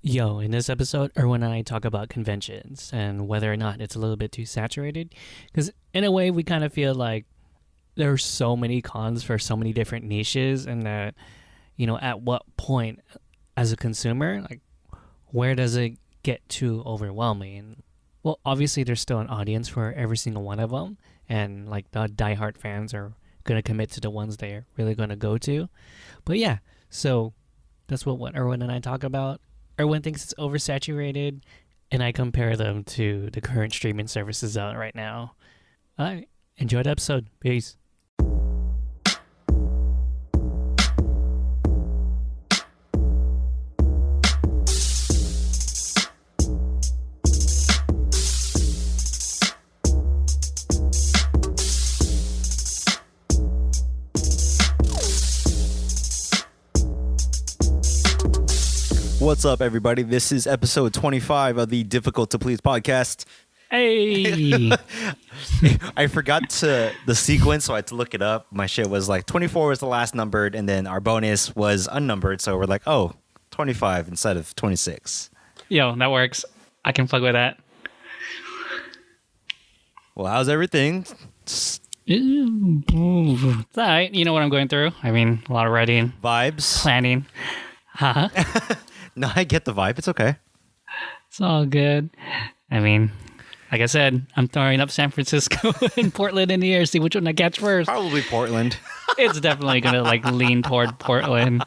Yo, in this episode, Erwin and I talk about conventions and whether or not it's a little bit too saturated. Because in a way, we kind of feel like there are so many cons for so many different niches, and that, at what point as a consumer, like, where does it get too overwhelming? Well, obviously, there's still an audience for every single one of them, and like the diehard fans are going to commit to the ones they're really going to go to. But yeah, so that's what Erwin and I talk about. Erwin thinks it's oversaturated, and I compare them to the current streaming services out right now. All right, enjoy the episode. Peace. What's up, everybody? This is episode 25 of the Difficult to Please podcast. Hey! I forgot the sequence, so I had to look it up. My shit was like 24 was the last numbered, and then our bonus was unnumbered, so we're like, 25 instead of 26. Yo, that works. I can plug with that. Well, how's everything? It's all right. You know what I'm going through? I mean, a lot of writing, Vibes? planning. Huh? No, I get the vibe. It's okay. It's all good. I mean, like I said, I'm throwing up San Francisco and Portland in the air, see which one I catch first. Probably Portland. It's definitely going to lean toward Portland.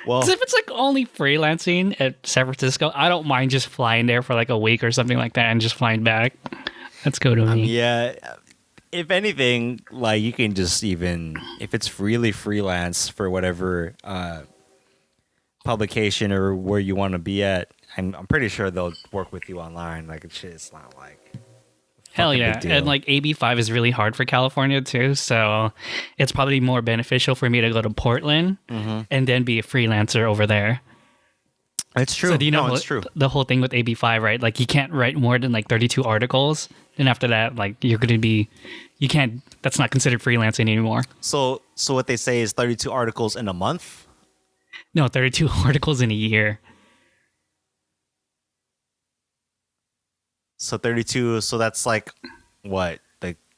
Well, 'Cause if it's only freelancing at San Francisco, I don't mind just flying there for a week or something like that and just flying back. Let's go to me. yeah. If anything, you can just even, if it's really freelance for whatever publication or where you want to be at, I'm pretty sure they'll work with you online. It's not Hell fucking yeah. big deal. And AB5 is really hard for California too. So it's probably more beneficial for me to go to Portland and then be a freelancer over there. It's true. So do you know it's true. the whole thing with AB5, right? You can't write more than 32 articles. And after that, you're going to be, you can't, that's not considered freelancing anymore. So what they say is 32 articles in a month. No, 32 articles in a year. So 32. So that's what,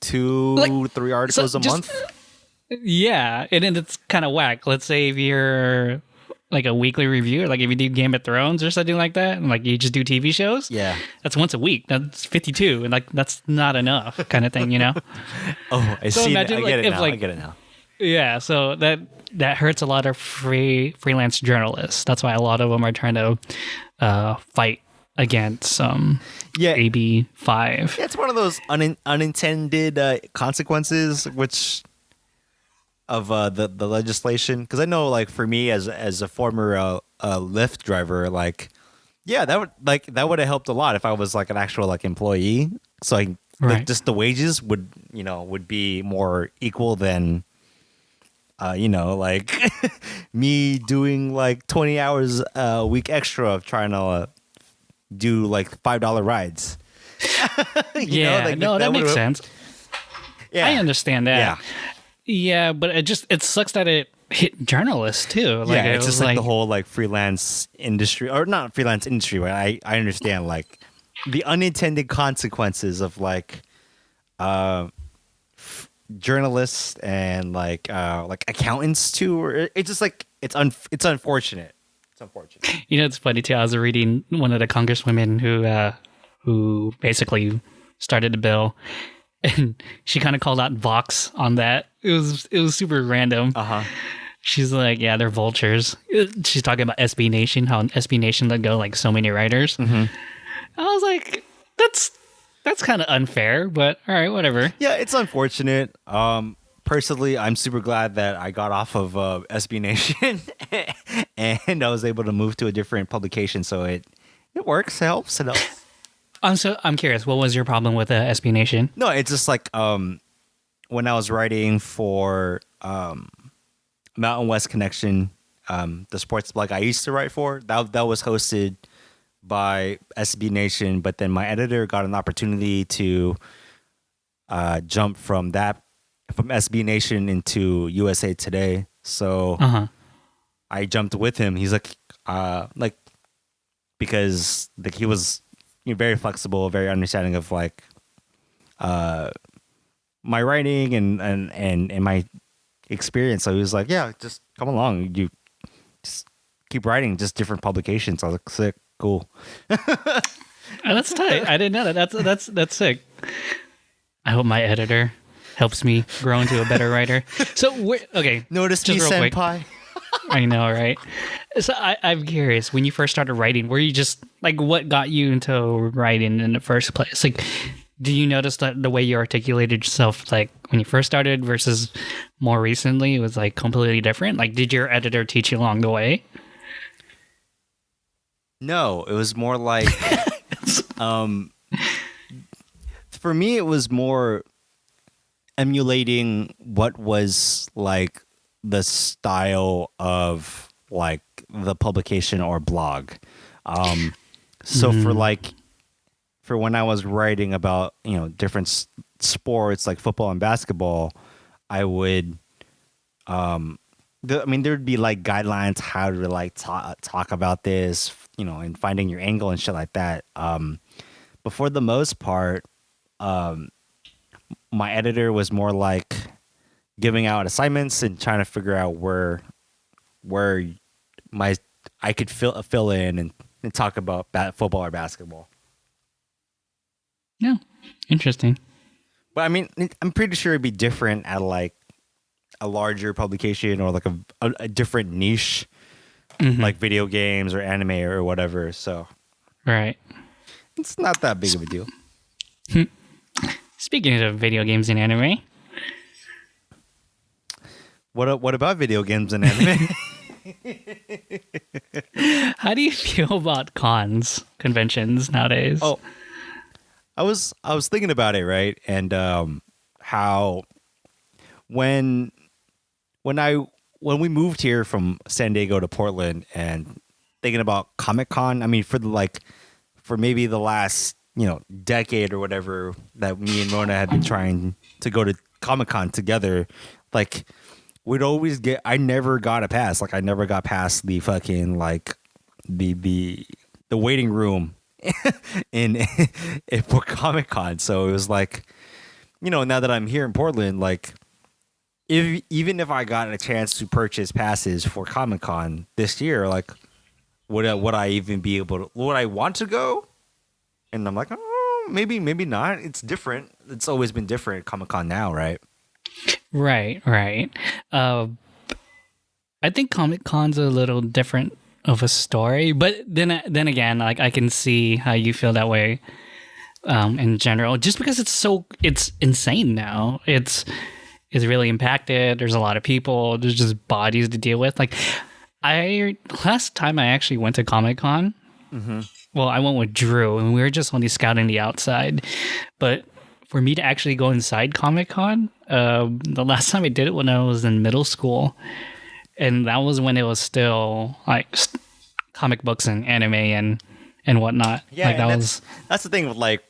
2-3 articles a month. Yeah, and then it's kind of whack. Let's say if you're a weekly review, or if you do Game of Thrones or something like that, and you just do TV shows. Yeah, that's once a week. That's 52, and that's not enough, kind of thing, Oh, I So see. imagine, I get it now. if, I get it now. Yeah, so that hurts a lot of freelance journalists. That's why a lot of them are trying to fight against AB5. Yeah, it's one of those unintended consequences, which of the legislation. Because I know, for me as a former Lyft driver, that would have helped a lot if I was an actual employee. So Right. just the wages would be more equal than me doing 20 hours a week extra of trying to do $5 rides. That makes sense. Yeah, I understand that. Yeah. Yeah, but it sucks that it hit journalists too. It's just the whole freelance industry, or not freelance industry, but I understand the unintended consequences of journalists and accountants too. Or it's just it's unfortunate. It's unfortunate. It's funny too. I was reading one of the congresswomen who basically started the bill, and she kind of called out Vox on that. It was super random. She's like, yeah, they're vultures. She's talking about SB Nation, how SB Nation let go so many writers. I was like, that's kind of unfair, but all right, whatever. Yeah, it's unfortunate. Personally, I'm super glad that I got off of SB Nation and I was able to move to a different publication. So it works, it helps. I'm curious, what was your problem with SB Nation? No, it's just when I was writing for Mountain West Connection, the sports blog I used to write for, that was hosted by SB Nation, but then my editor got an opportunity to jump from SB Nation into USA Today. So I jumped with him. He's like because like he was very flexible, very understanding of like my writing and my experience. So he was like, yeah, just come along. You just keep writing, just different publications. I was like, sick, cool. Oh, that's tight. I didn't know that. That's sick. I hope my editor helps me grow into a better writer. So okay, Notice just me, real quick. senpai. I know, right? So I'm curious. When you first started writing, were you just like, what got you into writing in the first place? Like, do you notice that the way you articulated yourself, like when you first started versus more recently, was like completely different? Like, did your editor teach you along the way? No, it was more like, for me, it was more emulating what was like the style of like the publication or blog. So for when I was writing about, different sports like football and basketball, I would, there'd be like guidelines how to like talk about this, and finding your angle and shit like that. But for the most part, my editor was more like giving out assignments and trying to figure out where I could fill in and talk about football or basketball. Yeah, interesting. But I mean, I'm pretty sure it'd be different at like a larger publication or like a different niche, like video games or anime or whatever. So, right, it's not that big of a deal. Speaking of video games and anime, what about video games and anime? how do you feel about conventions nowadays? Oh, I was thinking about it, right? And how when we moved here from San Diego to Portland and thinking about Comic-Con, I mean for maybe the last, decade or whatever that me and Mona had been trying to go to Comic-Con together, like we'd always I never got a pass. Like I never got past the fucking like the waiting room in for Comic-Con. So it was like, now that I'm here in Portland, like even if I got a chance to purchase passes for Comic-Con this year, like would I even be able to, would I want to go? And I'm like, oh, maybe not. It's different. It's always been different at Comic-Con now, right? Right. I think Comic-Con's a little different of a story, but then again, like I can see how you feel that way in general, just because it's insane now. It's really impacted. There's a lot of people. There's just bodies to deal with. Like last time I actually went to Comic-Con, well, I went with Drew, and we were just only scouting the outside. But for me to actually go inside Comic-Con, the last time I did it when I was in middle school, and that was when it was still like comic books and anime and whatnot. Yeah, like that's the thing with like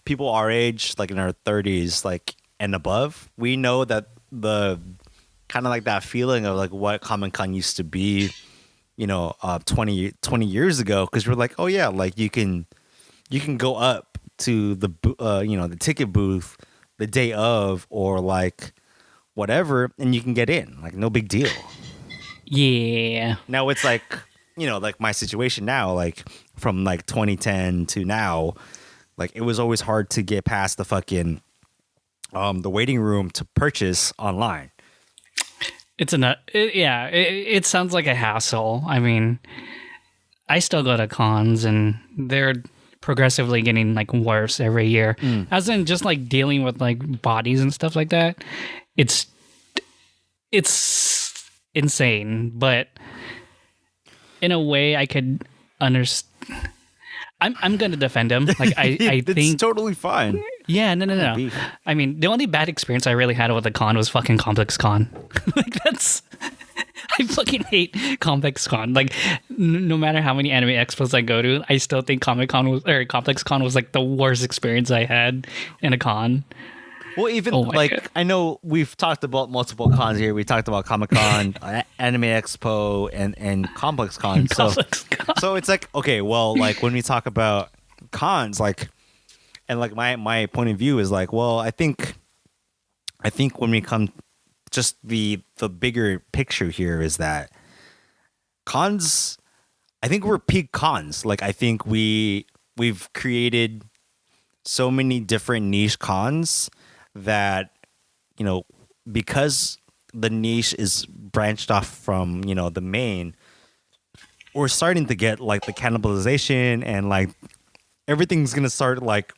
people our age, like in our 30s, like and above. We know that the kind of like that feeling of like what Comic-Con used to be, 20 years ago, because we're like, oh yeah, like you can go up to the the ticket booth the day of or like whatever, and you can get in, like no big deal. Yeah. Now it's like, like my situation now, like from like 2010 to now, like it was always hard to get past the fucking the waiting room to purchase online. It sounds like a hassle. I mean, I still go to cons and they're progressively getting like worse every year. As in just like dealing with like bodies and stuff like that. It's insane, but in a way I could understand. I'm going to defend him. Like I it's think totally fine. Yeah, no. I mean, the only bad experience I really had with the con was fucking Complex Con. Like I fucking hate Complex Con. Like no matter how many anime expos I go to, I still think Complex Con was like the worst experience I had in a con. Well, even Oh my god. I know we've talked about multiple cons here. We talked about Comic Con, Anime Expo, and Complex Con. Complex con. So it's like, okay, well, like when we talk about cons, like, and like my point of view is like, well, I think when we come, just the bigger picture here is that cons, I think we're peak cons. Like I think we've created so many different niche cons that, you know, because the niche is branched off from, you know, the main, we're starting to get like the cannibalization, and like everything's gonna start like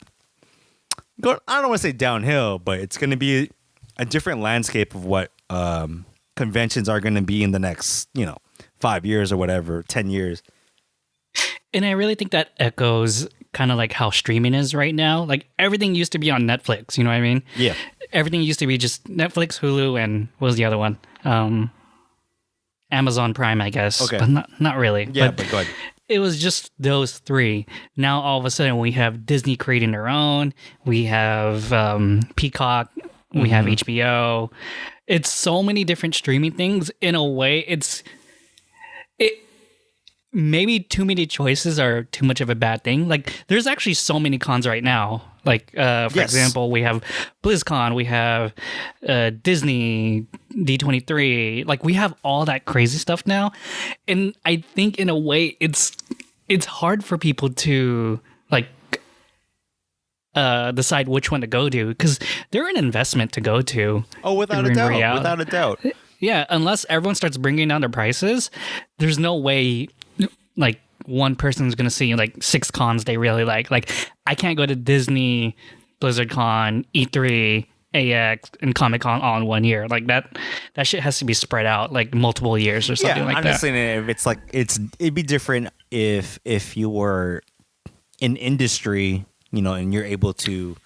go, I don't want to say downhill, but it's gonna be a different landscape of what conventions are gonna be in the next, you know, 5 years or whatever, 10 years. And I really think that echoes kind of like how streaming is right now. Like everything used to be on Netflix, you know what I mean? Yeah. Everything used to be just Netflix, Hulu, and what was the other one? Amazon Prime, I guess. Okay. But not really. Yeah, but go ahead. It was just those three. Now all of a sudden we have Disney creating their own. We have Peacock. We have HBO. It's so many different streaming things. In a way, it maybe too many choices are too much of a bad thing. Like there's actually so many cons right now. Like for example, we have BlizzCon, we have Disney D23. Like we have all that crazy stuff now, and I think in a way it's hard for people to like decide which one to go to because they're an investment to go to. Oh, without a doubt. Without a doubt. Yeah, unless everyone starts bringing down their prices, there's no way like one person's gonna see like 6 cons they really like. Like I can't go to Disney, BlizzardCon, E3, AX, and Comic Con all in 1 year. Like that shit has to be spread out like multiple years or something like I'm that. just saying if it's like it'd be different if you were in industry, you know, and you're able to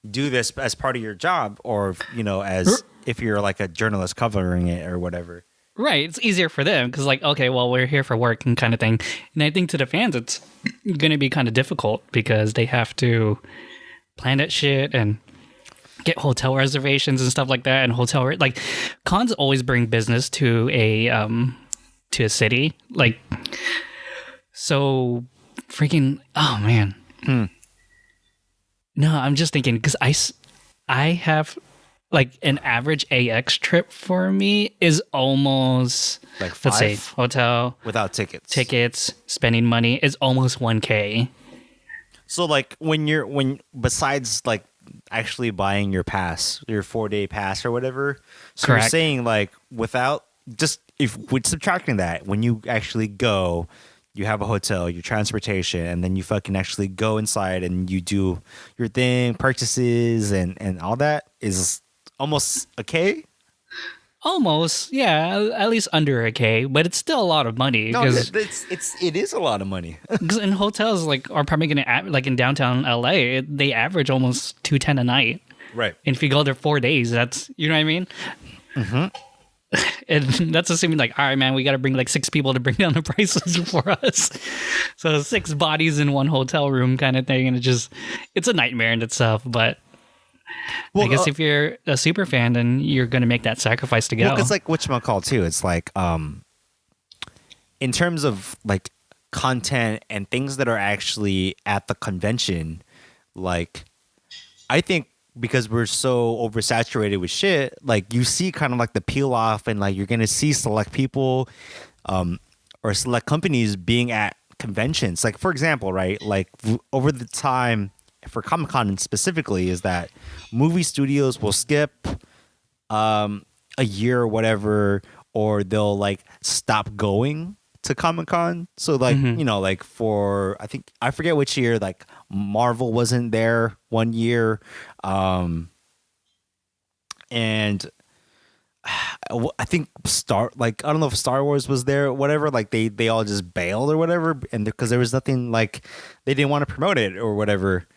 do this as part of your job, or you know, as if you're like a journalist covering it or whatever. Right, it's easier for them because, like, okay, well, we're here for work and kind of thing. And I think to the fans, it's going to be kind of difficult because they have to plan that shit and get hotel reservations and stuff like that. And like, cons always bring business to a city. Like, so freaking, oh man. No, I'm just thinking because I have. Like an average AX trip for me is almost like 5? Let's say hotel without tickets, spending money is almost 1K. So like when besides like actually buying your pass, your 4-day pass or whatever. So Correct. You're saying like without just if with subtracting that, when you actually go, you have a hotel, your transportation, and then you fucking actually go inside and you do your thing, purchases and all that is almost a K? Almost, yeah, at least under a K, but it's still a lot of money. No, it is a lot of money. Because in hotels like are probably gonna like in downtown LA, they average almost $210 a night. Right. And if you go there 4 days, that's you know what I mean. And that's assuming like, all right, man, we got to bring like 6 people to bring down the prices for us. So 6 bodies in one hotel room kind of thing, and it's a nightmare in itself, but. Well, I guess if you're a super fan, then you're going to make that sacrifice to go. Well, it's like whatchamacall too. It's like, in terms of like content and things that are actually at the convention, like I think because we're so oversaturated with shit, like you see kind of like the peel off, and like you're going to see select people, or select companies being at conventions. Like for example, right? Like over the time. For Comic-Con specifically is that movie studios will skip a year or whatever, or they'll like stop going to Comic-Con. So like, you know, like for, I forget which year, like Marvel wasn't there one year. And I think I don't know if Star Wars was there or whatever, like they all just bailed or whatever. And because there was nothing, like they didn't want to promote it or whatever.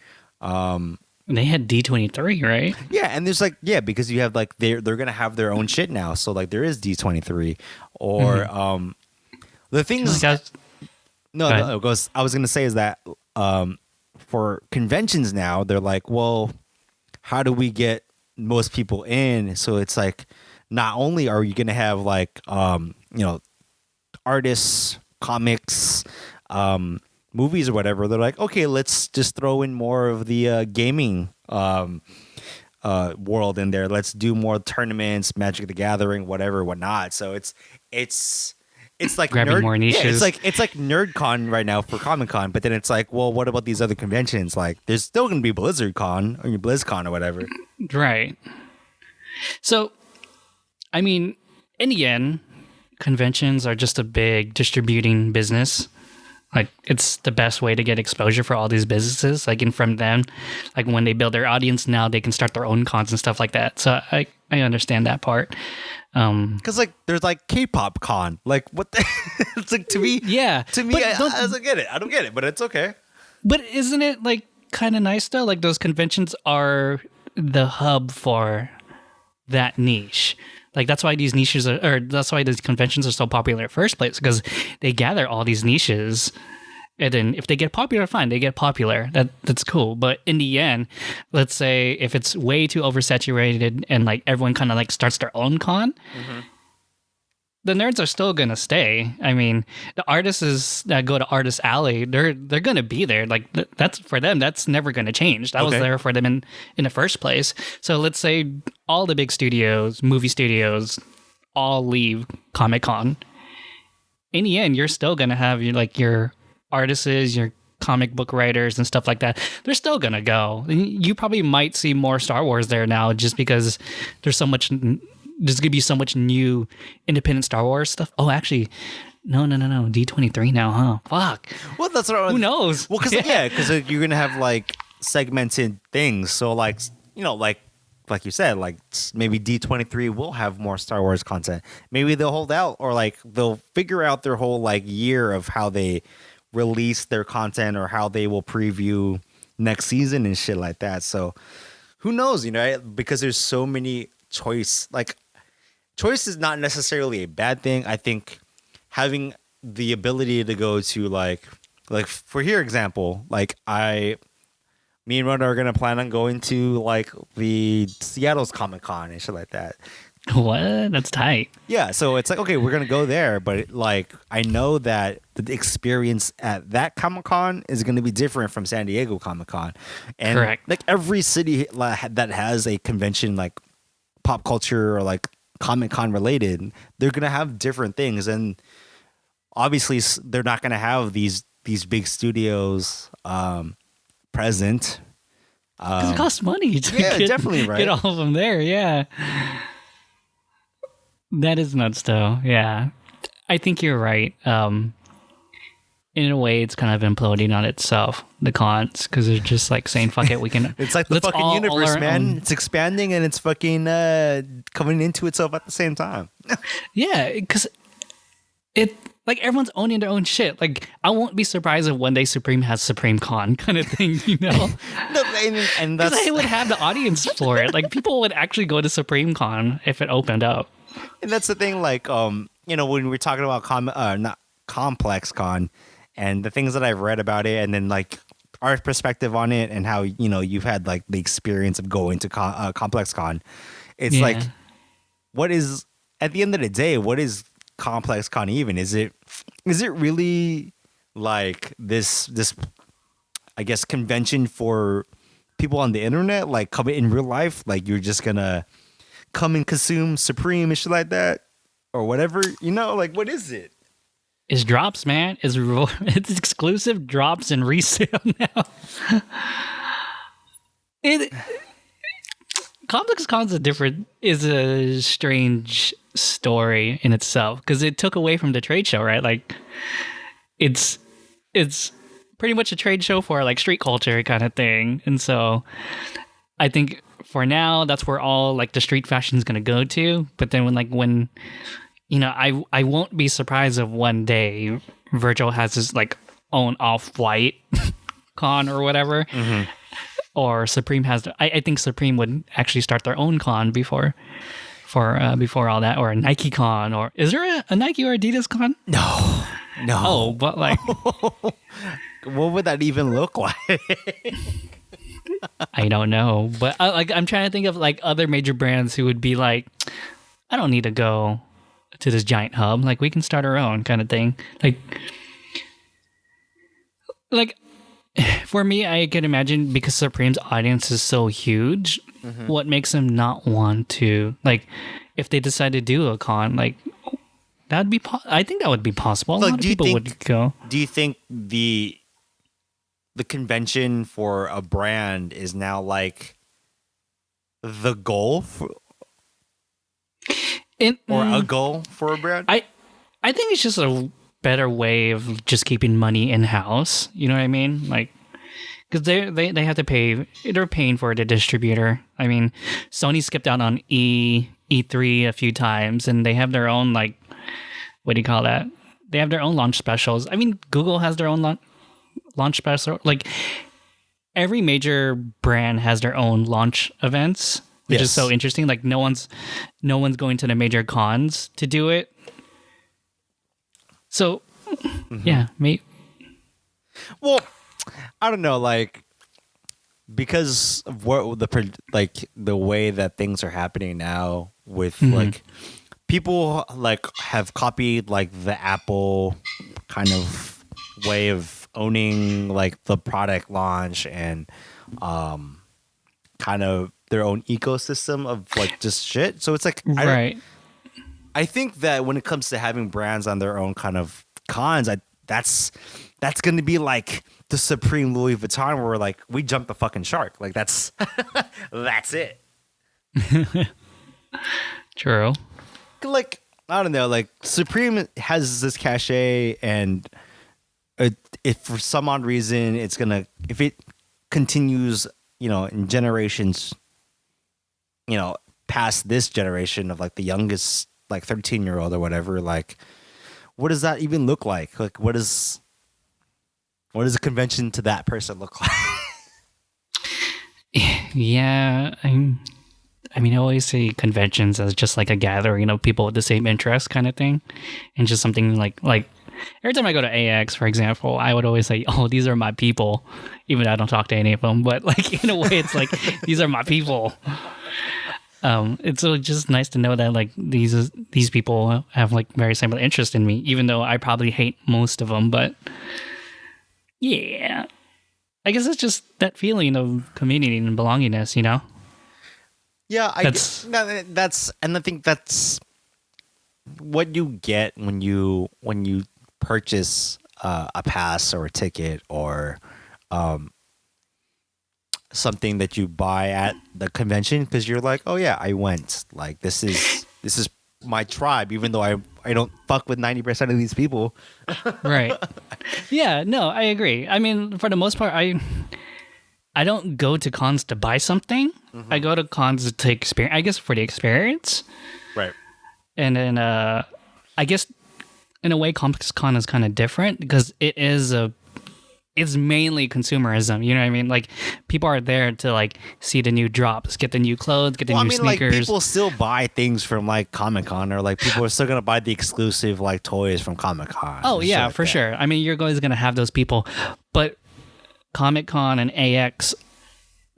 They had D23, right? Yeah, and there's like because you have like they're gonna have their own shit now, so like there is D23 or the things. No, it goes. I was gonna say is that for conventions now they're like, well, how do we get most people in. So it's like, not only are you gonna have like artists, comics, movies or whatever, they're like, okay, let's just throw in more of the gaming world in there. Let's do more tournaments, Magic the Gathering, whatever, whatnot. So it's like Grabbing more niches. Yeah, it's like NerdCon right now for Comic Con, but then it's like, well, what about these other conventions? Like, there's still gonna be BlizzardCon or BlizzCon or whatever. Right. So, I mean, in the end, conventions are just a big distributing business. Like, it's the best way to get exposure for all these businesses. Like, and from them, like when they build their audience, now they can start their own cons and stuff like that. So I understand that part. Because like there's like K-pop con, like what the it's like to me, yeah. I don't get it. I don't get it, but it's okay. But isn't it like kind of nice though? Like those conventions are the hub for that niche. Like that's why these niches or that's why these conventions are so popular in the first place, because they gather all these niches. And then if they get popular, fine, they get popular. That's cool. But in the end, let's say if it's way too oversaturated and like everyone kind of like starts their own con, the nerds are still gonna stay. I mean, the artists that go to Artist Alley, they're gonna be there. Like that's for them. That's never gonna change. That was there for them in the first place. So let's say all the big studios, movie studios, all leave Comic Con. In the end, you're still gonna have your artists, your comic book writers and stuff like that. They're still gonna go. You probably might see more Star Wars there now, just because there's so much. There's gonna be so much new independent Star Wars stuff. Oh, actually, no. D23 now, huh? Fuck. Well, that's what who knows? Well, because you're gonna have like segmented things. So like like you said, like maybe D23 will have more Star Wars content. Maybe they'll hold out, or like they'll figure out their whole like year of how they release their content or how they will preview next season and shit like that. So who knows, because there's so many choice. Like choice is not necessarily a bad thing. I think having the ability to go to like for here example, like me and Rona are gonna plan on going to like the Seattle's Comic Con and shit like that. What? That's tight. Yeah, so it's like, okay, we're gonna go there, but like I know that the experience at that Comic Con is gonna be different from San Diego Comic Con, and correct. Like every city that has a convention like pop culture or like Comic Con related, they're gonna have different things, and obviously they're not gonna have these big studios present. Because it costs money to definitely right. Get all of them there. Yeah. That is nuts, though. Yeah, I think you're right. In a way, it's kind of imploding on itself, the cons, because they're just like saying, "Fuck it, we can." It's like the fucking universe, man. It's expanding and it's fucking coming into itself at the same time. Yeah, because like everyone's owning their own shit. Like I won't be surprised if one day Supreme has Supreme Con kind of thing, No, and that's they would have the audience for it. Like people would actually go to Supreme Con if it opened up. And that's the thing, like, when we're talking about not Complex Con and the things that I've read about it, and then like our perspective on it, and how you've had like the experience of going to Complex Con. It's like, what is at the end of the day, what is Complex Con even? Is it really like this I guess convention for people on the internet, like coming in real life, like you're just gonna come and consume Supreme and shit like that, or whatever, like what is it? It's drops, man. It's exclusive drops and resale now. Complex Con's is a strange story in itself, because it took away from the trade show, right? Like it's pretty much a trade show for like street culture kind of thing, and so I think for now, that's where all like the street fashion is gonna go to. But then when I won't be surprised if one day Virgil has his like own Off-White con or whatever, or Supreme has. I think Supreme would actually start their own con before all that, or a Nike con, or is there a Nike or Adidas con? No. Oh, but like, what would that even look like? I don't know, but I'm trying to think of like other major brands who would be like, I don't need to go to this giant hub. Like we can start our own kind of thing. Like for me, I can imagine because Supreme's audience is so huge, what makes them not want to like if they decide to do a con like that'd be. I think that would be possible. A lot of people would go. Do you think the convention for a brand is now like the goal or a goal for a brand? I think it's just a better way of just keeping money in house. You know what I mean? Like, because they have to pay. They're paying for the distributor. I mean, Sony skipped out on E3 a few times, and they have their own like, what do you call that? They have their own launch specials. I mean, Google has their own launch special. Like every major brand has their own launch events, which is so interesting. Like no one's going to the major cons to do it. So yeah, well, I don't know, like because of what the way that things are happening now with like people like have copied like the Apple kind of way of owning like the product launch and kind of their own ecosystem of like just shit. So it's like right. I think that when it comes to having brands on their own kind of cons, that's going to be like the Supreme Louis Vuitton where we're like we jumped the fucking shark. Like that's it. True. Like I don't know, like Supreme has this cachet, and if for some odd reason if it continues, in generations, past this generation of like the youngest, like 13-year-old or whatever, like what does that even look like? Like what does a convention to that person look like? Yeah, I mean, I always see conventions as just like a gathering of people with the same interests kind of thing. And just something like every time I go to AX, for example, I would always say, oh, these are my people. Even though I don't talk to any of them. But like in a way, it's like, these are my people. It's just nice to know that like these people have like very similar interest in me, even though I probably hate most of them. But yeah, I guess it's just that feeling of community and belongingness, Yeah, and I think that's what you get when you purchase a pass or a ticket or something that you buy at the convention, because you're like, oh yeah, I went. Like this is my tribe, even though I don't fuck with 90% of these people. Right. Yeah. No, I agree. I mean, for the most part, I don't go to cons to buy something. I go to cons to experience. I guess for the experience. Right. And then I guess in a way, Complex Con is kind of different because it's mainly consumerism. You know what I mean? Like people are there to like see the new drops, get the new clothes, get the new sneakers. Like people still buy things from like Comic-Con, or like people are still gonna buy the exclusive like toys from Comic-Con. Oh yeah, for sure. I mean, you're always gonna have those people, but Comic-Con and AX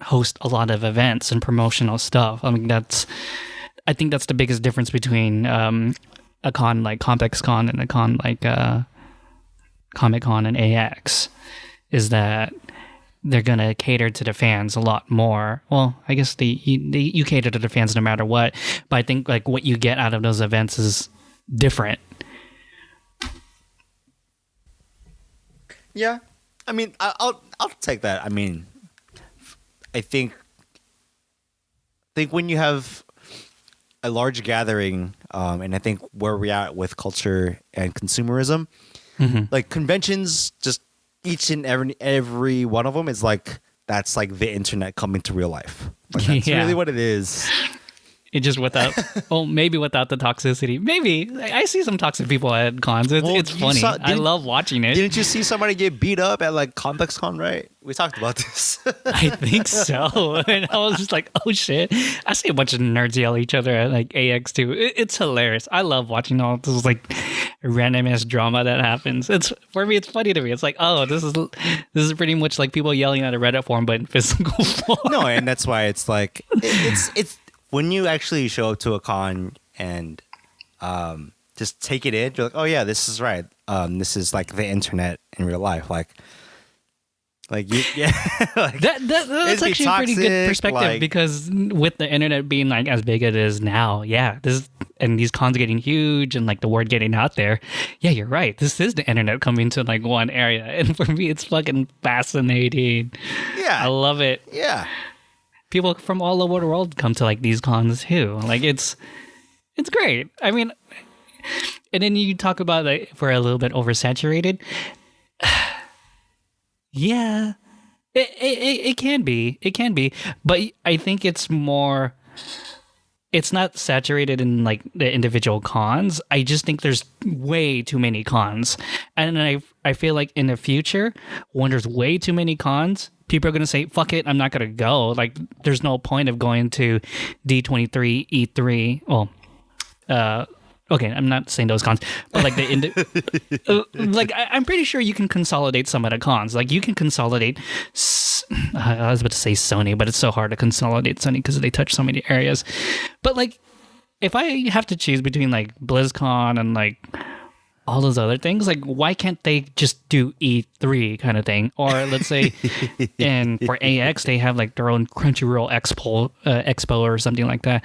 host a lot of events and promotional stuff. I mean, I think that's the biggest difference between a con like Complex Con and a con like Comic-Con and AX, is that they're gonna cater to the fans a lot more. Well, I guess you cater to the fans no matter what, but I think like what you get out of those events is different. Yeah, I mean, I'll take that. I mean, I think when you have a large gathering, and I think where we're at with culture and consumerism, like conventions, just each and every one of them is like, that's like the internet coming to real life. Like, that's really what it is. It just maybe without the toxicity. Maybe I see some toxic people at cons. It's funny. I love watching it. Didn't you see somebody get beat up at like Complex Con, right? We talked about this. I think so. And I was just like, oh shit. I see a bunch of nerds yell at each other at like AX too. It's hilarious. I love watching all those like randomest drama that happens. It's for me. It's funny to me. It's like, oh, this is pretty much like people yelling at a Reddit forum, but in physical form. No, and that's why it's like it's when you actually show up to a con and just take it in. You're like, oh yeah, this is right. This is like the internet in real life. Like you, yeah, like, that's actually a pretty good perspective like, because with the internet being like as big as it is now, yeah, and these cons getting huge and like the word getting out there, yeah, you're right. This is the internet coming to like one area, and for me, it's fucking fascinating. Yeah, I love it. Yeah, people from all over the world come to like these cons too. Like it's great. I mean, and then you talk about like if we're a little bit oversaturated. Yeah, it can be. It can be. But I think it's more, it's not saturated in like the individual cons. I just think there's way too many cons. And I feel like in the future, when there's way too many cons, people are going to say, fuck it, I'm not going to go. Like, there's no point of going to D23, E3. Well, okay, I'm not saying those cons, but like like I'm pretty sure you can consolidate some of the cons. Like you can consolidate. I was about to say Sony, but it's so hard to consolidate Sony because they touch so many areas. But like, if I have to choose between like BlizzCon and like all those other things, like why can't they just do E3 kind of thing? Or let's say, and for AX they have like their own Crunchyroll Expo or something like that.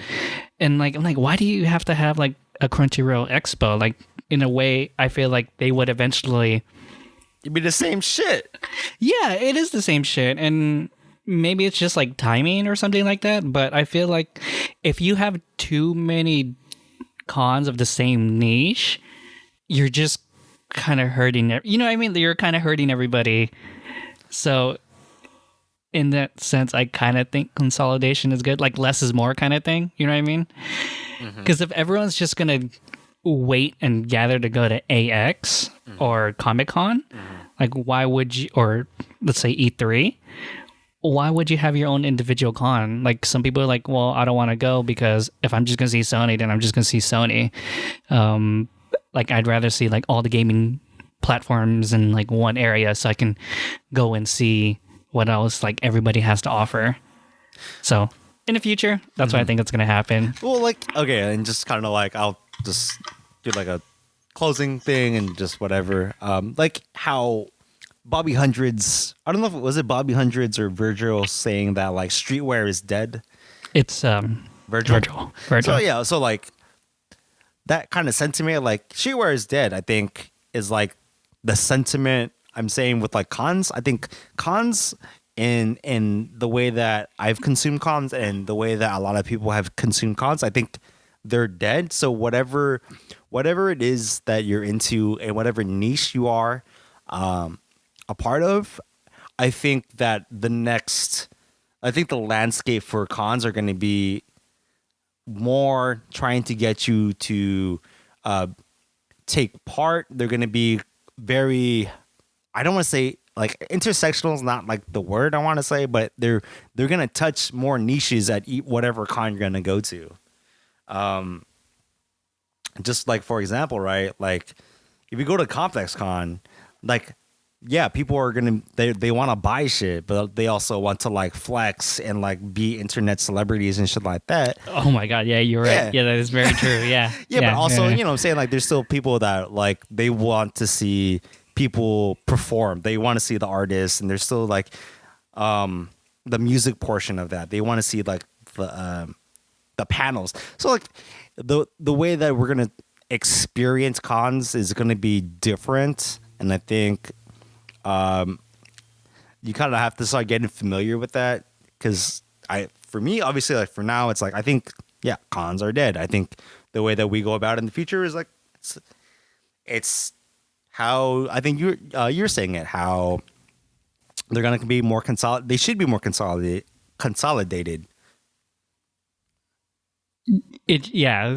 And like I'm like, why do you have to have like a Crunchyroll Expo? Like in a way, I feel like they would eventually. It'd be the same shit. Yeah, it is the same shit, and maybe it's just like timing or something like that. But I feel like if you have too many cons of the same niche, you're just kind of hurting. You know what I mean? You're kind of hurting everybody. So in that sense, I kind of think consolidation is good. Like less is more kind of thing. You know what I mean? Because if everyone's just going to wait and gather to go to AX or Comic-Con, like why would you, or let's say E3, why would you have your own individual con? Like some people are like, well, I don't want to go because if I'm just going to see Sony, then I'm just going to see Sony. Like I'd rather see like all the gaming platforms in like one area so I can go and see what else like everybody has to offer. So in the future, that's what I think it's going to happen. Well, like, okay, and just kind of like, I'll just do like a closing thing and just whatever. Like how Bobby Hundreds, I don't know if it was Bobby Hundreds or Virgil saying that like streetwear is dead. It's Virgil. So yeah, so like that kind of sentiment, like streetwear is dead, I think is like the sentiment I'm saying with like cons. I think cons in the way that I've consumed cons and the way that a lot of people have consumed cons, I think they're dead. So whatever it is that you're into and whatever niche you are a part of, I think that the landscape for cons are going to be more trying to get you to take part. They're going to be very, I don't want to say like intersectional is not like the word I want to say, but they're going to touch more niches at whatever con you're going to go to. Just like, for example, right? Like if you go to Complex Con, like, yeah, people are going to, they want to buy shit, but they also want to like flex and like be internet celebrities and shit like that. Oh my God. Yeah, you're right. Yeah, that is very true. Yeah. But also, you know what I'm saying? Like there's still people that like, they want to see people perform. They want to see the artists, and there's still like the music portion of that. They want to see like the panels. So like the way that we're going to experience cons is going to be different, and I think you kind of have to start getting familiar with that, because for me, obviously, like for now, it's like I think, yeah, cons are dead. I think the way that we go about it in the future is like it's how I think you're saying it, how they're gonna be more they should be more consolidated.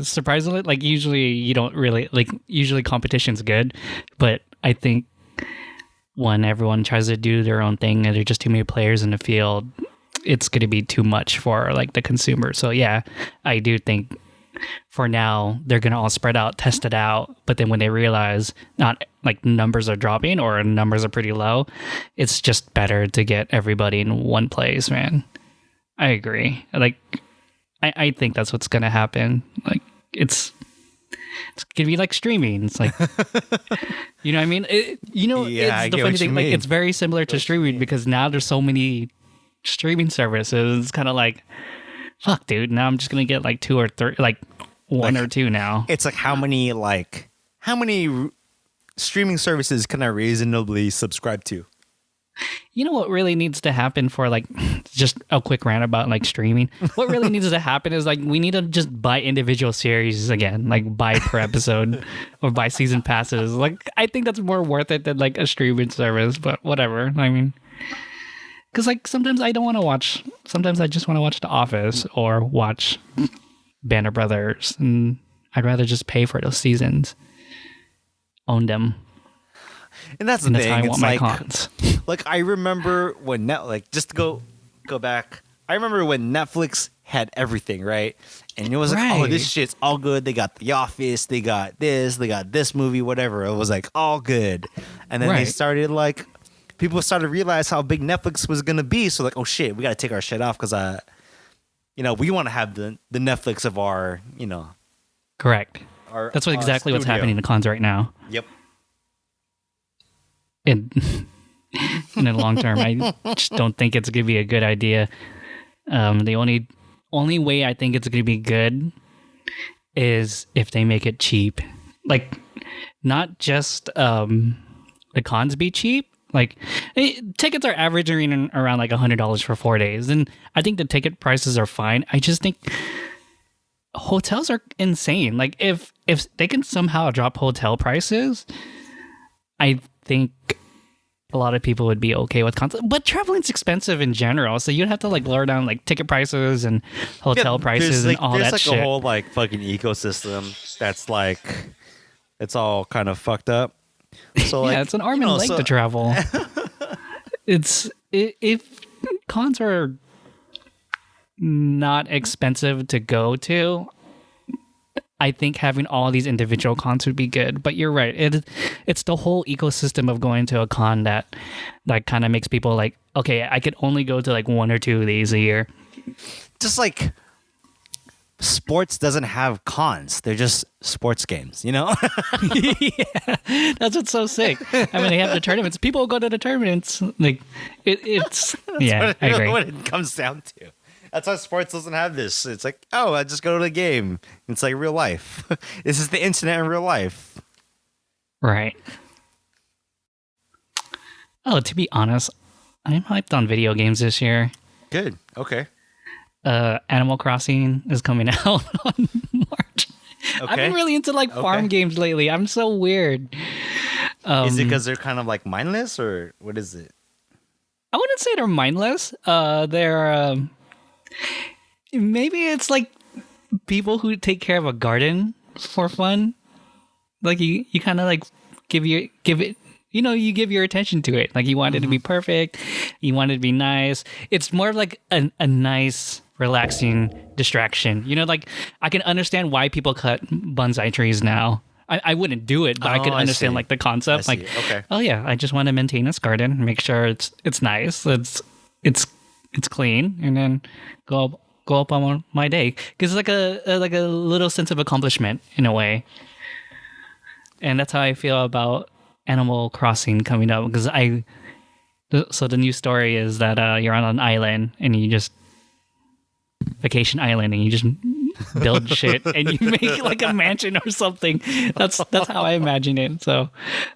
Surprisingly, like usually you don't really like. Usually competition's good, but I think when everyone tries to do their own thing and there are just too many players in the field, it's going to be too much for like the consumer. So yeah, I do think for now they're gonna all spread out, test it out, but then when they realize not like numbers are dropping or numbers are pretty low, it's just better to get everybody in one place, man. I agree. Like I think that's what's gonna happen. Like it's gonna be like streaming. It's like you know what I mean? Yeah, I it's the get funny what thing, you like mean. it's very similar to streaming because now there's so many streaming services. It's kind of like fuck, dude. Now I'm just gonna get like two or three, like one or two now. It's like how many streaming services can I reasonably subscribe to? You know what really needs to happen for like just a quick rant about like streaming? What really needs to happen is like we need to just buy individual series again, like buy per episode or buy season passes. Like I think that's more worth it than like a streaming service, but whatever. I mean, because like sometimes I don't want to watch. Sometimes I just want to watch The Office or watch Band of Brothers, and I'd rather just pay for those seasons, own them. And that's the And that's thing. how I It's want my like, cons. like I remember when just to go back. I remember when Netflix had everything, right? And it was like, oh, Right. this shit's all good. They got The Office, they got this movie, whatever. It was like all good. And then they Right. started like people started to realize how big Netflix was gonna be. So like, oh shit, we gotta take our shit off because we want to have the Netflix of our, Correct. our That's what exactly what's studio. happening in cons right now. Yep. in in the long term, I just don't think it's gonna be a good idea. The only way I think it's gonna be good is if they make it cheap, like not just the cons be cheap. Like tickets are averaging around like $100 for 4 days, and I think the ticket prices are fine. I just think hotels are insane. Like if they can somehow drop hotel prices, I think a lot of people would be okay with content. But traveling's expensive in general, so you'd have to like lower down like ticket prices and hotel prices and all there's that like shit. a whole like fucking ecosystem that's like it's all kind of fucked up. So like Yeah, it's an arm and leg to travel. If cons are not expensive to go to, I think having all these individual cons would be good. But you're right. It's the whole ecosystem of going to a con that kind of makes people like, okay, I could only go to like one or two of these a year. just like sports doesn't have cons. They're just sports games, Yeah, that's what's so sick. I mean, they have the tournaments. People go to the tournaments. Like it's yeah, I agree. What it comes down to. That's why sports doesn't have this. It's like, oh, I just go to the game. It's like real life. This is the internet in real life. Right. Oh, to be honest, I'm hyped on video games this year. Good. Okay. Animal Crossing is coming out on March. Okay. I've been really into like farm Okay. games lately. I'm so weird. Is it because they're kind of like mindless, or what is it? I wouldn't say they're mindless. They're maybe it's like people who take care of a garden for fun. Like you kind of like give it. You give your attention to it. Like you want it to be perfect. You want it to be nice. It's more of like a nice, relaxing distraction. Like I can understand why people cut bonsai trees now. I wouldn't do it, but I could I understand see. like the concept. I Like, see. Okay. oh yeah, I just want to maintain this garden, make sure it's nice, it's clean, and then go up on my day because it's like a little sense of accomplishment in a way. And that's how I feel about Animal Crossing coming up because so the new story is that you're on an island and you just vacation island and you just build shit and you make like a mansion or something. That's how I imagine it. So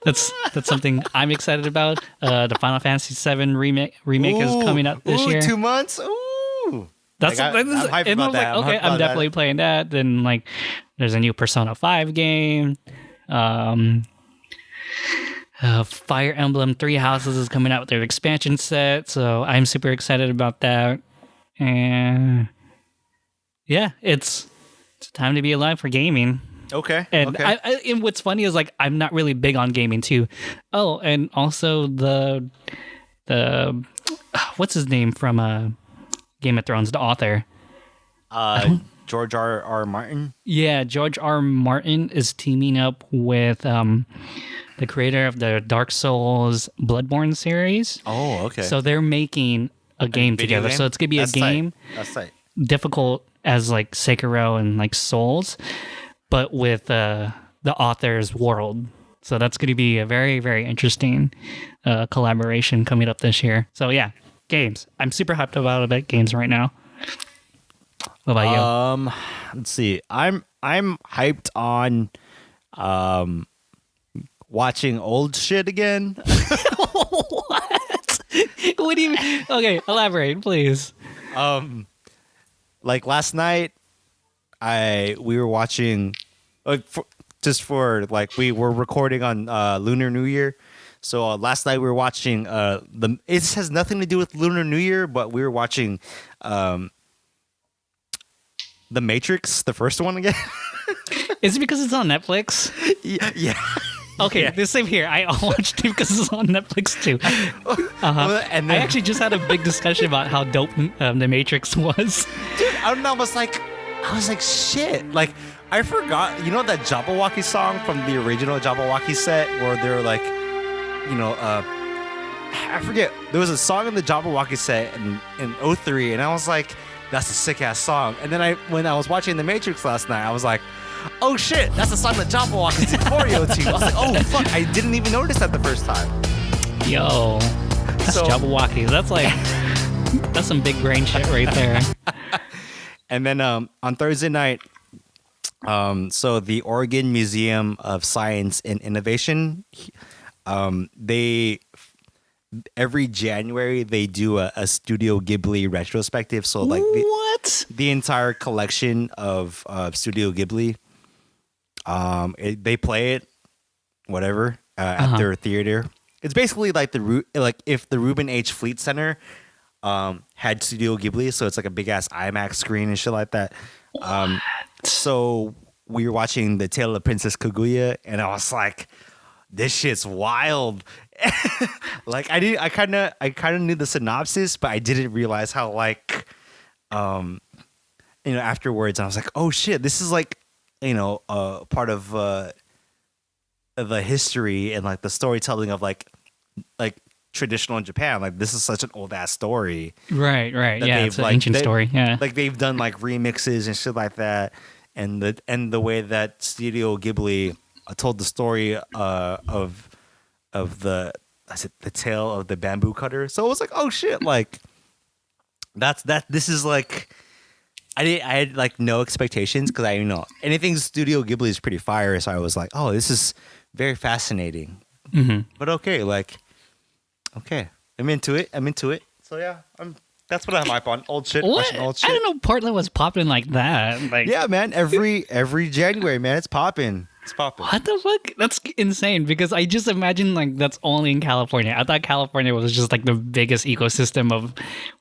that's something I'm excited about. The Final Fantasy VII remake is coming out this year. 2 months. Ooh. That's Like, I'm hyped and I about was that. like, okay, hyped I'm about definitely playing that. Then like, there's a new Persona 5 game. Fire Emblem Three Houses is coming out with their expansion set, so I'm super excited about that. And yeah, it's time to be alive for gaming. Okay. And okay. and what's funny is like I'm not really big on gaming too. Oh, and also the what's his name from Game of Thrones, the author. George R. Martin. Yeah, George R. Martin is teaming up with the creator of the Dark Souls Bloodborne series. Oh, okay. So they're making a game Video together. game? So it's gonna be That's a game tight. That's tight. difficult as like Sekiro and like Souls, but with the author's world. So that's going to be a very, very interesting collaboration coming up this year. So yeah, games. I'm super hyped about games right now. What about you? Let's see. I'm hyped on watching old shit again. What? What do you mean? Okay, elaborate, please. Like last night, we were watching, we were recording on Lunar New Year. So last night we were watching it has nothing to do with Lunar New Year, but we were watching The Matrix, the first one again. Is it because it's on Netflix? Yeah. Okay, Yeah. the same here. I watched it because it's on Netflix too. And I then, actually just had a big discussion about how dope The Matrix was. dude, I don't know. I was like, shit. Like, I forgot. You know that Jabberwocky song from the original Jabberwocky set where they're like, I forget. There was a song in the Jabberwocky set in '03, and I was like, that's a sick ass song. And then when I was watching The Matrix last night, I was like, oh shit, that's the song that Jabberwocky did choreo to. I was like, oh fuck, I didn't even notice that the first time. Yo, that's So- Jabberwocky. That's like, that's some big brain shit right there. And then on Thursday night, so the Oregon Museum of Science and Innovation, they every January they do a Studio Ghibli retrospective. So like What? the entire collection of Studio Ghibli, they play it, whatever, at their theater. It's basically like if the Reuben H. Fleet Center had Studio Ghibli, so it's like a big ass IMAX screen and shit like that. So we were watching The Tale of Princess Kaguya, and I was like, this shit's wild. Like I kind of knew the synopsis, but I didn't realize how afterwards I was like, oh shit, this is like part of the history and like the storytelling of like traditional in Japan. Like this is such an old ass story. Right. that Yeah, they've, it's an ancient story. Yeah. Like they've done like remixes and shit like that, and the way that Studio Ghibli told the story of the tale of the bamboo cutter. So it was like, oh shit, like this is like I had like no expectations because anything Studio Ghibli is pretty fire. So I was like, oh, this is very fascinating. Mm-hmm. But okay, I'm into it. So yeah, that's what I'm hype on. Old shit, What? watching old shit. I didn't know Portland was popping like that. Like, Yeah, man. Every January, man, it's popping. It's popping. what the fuck? That's insane because I just imagine like that's only in California. I thought California was just like the biggest ecosystem of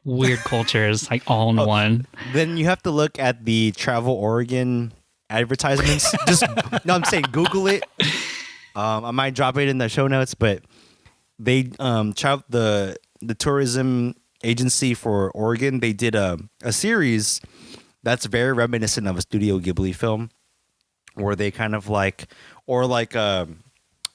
weird cultures, like all in one. Then you have to look at the Travel Oregon advertisements. I'm saying Google it. I might drop it in the show notes, but they the tourism agency for Oregon, they did a series that's very reminiscent of a Studio Ghibli film, where they kind of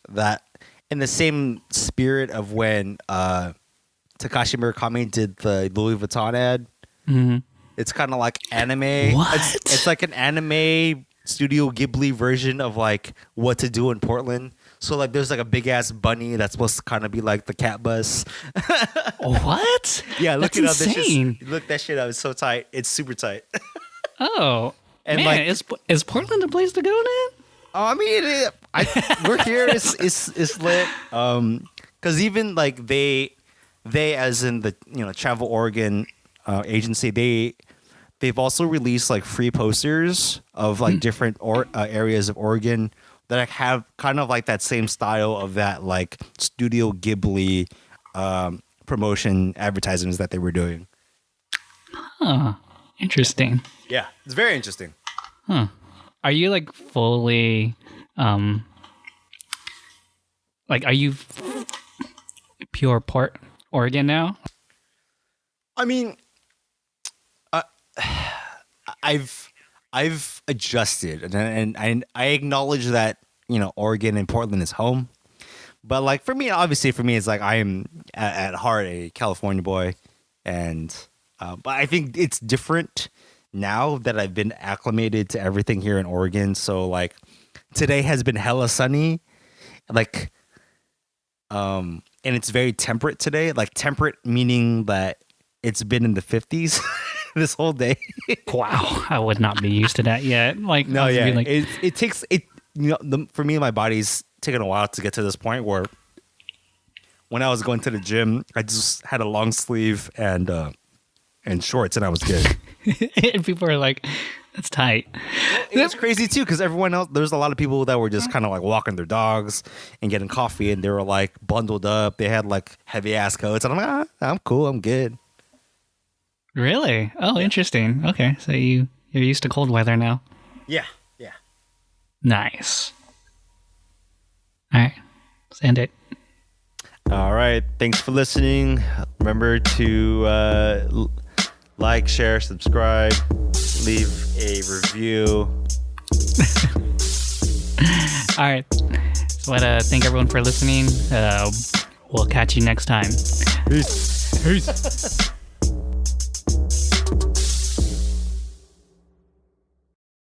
that in the same spirit of when Takashi Murakami did the Louis Vuitton ad. Mm-hmm. It's kind of like anime. What? It's like an anime Studio Ghibli version of like what to do in Portland. So like there's like a big ass bunny that's supposed to kind of be like the cat bus. What? Yeah, look That's it up. insane. Look that shit up. It's so tight. It's super tight. Oh, And, man, like- is Portland the place to go then? I mean, we're here. It's lit. Because even like they as in the Travel Oregon agency, they've also released like free posters of like different areas of Oregon that have kind of like that same style of that like Studio Ghibli promotion advertisements that they were doing. Huh. Interesting. Yeah, it's very interesting. Huh. Are you like fully are you pure Port Oregon now? I mean, I've I've adjusted, and I acknowledge that Oregon and Portland is home, but like for me, obviously for me, it's like I am at heart a California boy, and but I think it's different now that I've been acclimated to everything here in Oregon. So like today has been hella sunny, like and it's very temperate today. Like temperate meaning that it's been in the 50s this whole day. Wow, I would not be used to that yet. Like, No, I was yeah, being like, it takes it. For me, my body's taken a while to get to this point where when I was going to the gym, I just had a long sleeve and shorts, and I was good. and people are like, that's tight. It was crazy too because everyone else, there's a lot of people that were just kind of like walking their dogs and getting coffee, and they were like bundled up. They had like heavy ass coats, and I'm like, I'm cool, I'm good. Really? Oh, interesting. Okay, so you're used to cold weather now. Yeah. Nice. All right, let's end it. All right. Thanks for listening. Remember to like, share, subscribe, leave a review. All right. So I want to thank everyone for listening. We'll catch you next time. Peace. Peace.